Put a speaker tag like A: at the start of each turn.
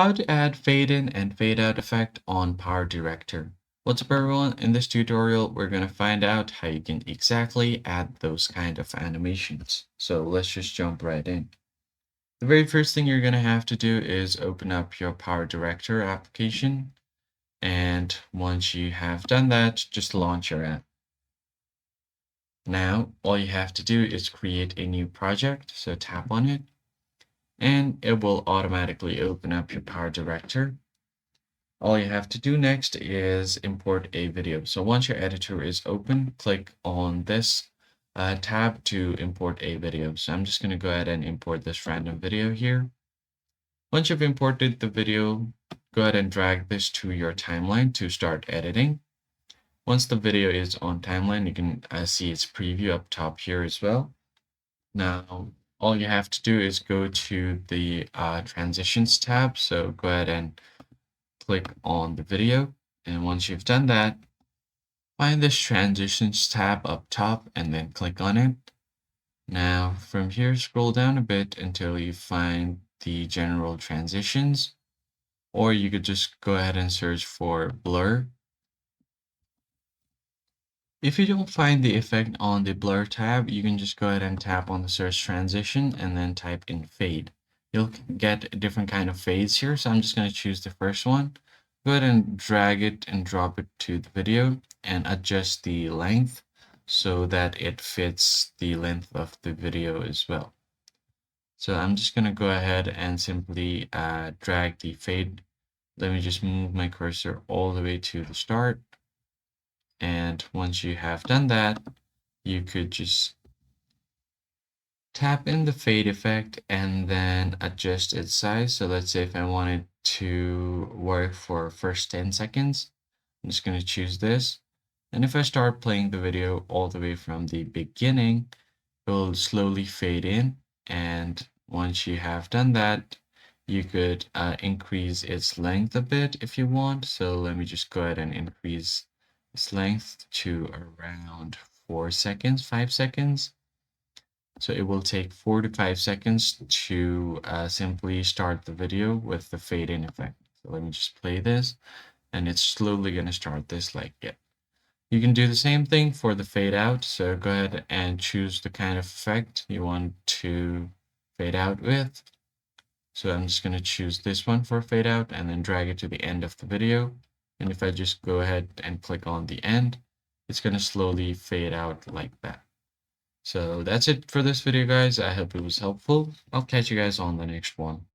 A: How to add fade in and fade out effect on PowerDirector. What's up everyone? In this tutorial, we're going to find out how you can exactly add those kind of animations. So let's just jump right in. The very first thing you're going to have to do is open up your PowerDirector application. And once you have done that, just launch your app. Now, all you have to do is create a new project. So tap on it and it will automatically open up your PowerDirector. All you have to do next is import a video. So once your editor is open, click on this tab to import a video. So I'm just going to go ahead and import this random video here. Once you've imported the video, go ahead and drag this to your timeline to start editing. Once the video is on timeline, you can see its preview up top here as well. Now, all you have to do is go to the transitions tab. So go ahead and click on the video, and once you've done that, find this transitions tab up top and then click on it. Now from here, scroll down a bit until you find the general transitions, or you could just go ahead and search for blur. If you don't find the effect on the blur tab, you can just go ahead and tap on the search transition and then type in fade. You'll get a different kind of fades here, so I'm just going to choose the first one. Go ahead and drag it and drop it to the video and adjust the length so that it fits the length of the video as well. So I'm just going to go ahead and simply drag the fade. Let me just move my cursor all the way to the start. And once you have done that, you could just tap in the fade effect and then adjust its size. So let's say if I wanted to work for first 10 seconds, I'm just going to choose this. And if I start playing the video all the way from the beginning, it will slowly fade in. And once you have done that, you could increase its length a bit if you want. So let me just go ahead and increase its length to around 5 seconds. So it will take 4 to 5 seconds to simply start the video with the fade in effect. So let me just play this, and it's slowly going to start this like it. You can do the same thing for the fade out. So go ahead and choose the kind of effect you want to fade out with. So I'm just going to choose this one for fade out and then drag it to the end of the video. And if I just go ahead and click on the end, it's going to slowly fade out like that. So that's it for this video, guys. I hope it was helpful. I'll catch you guys on the next one.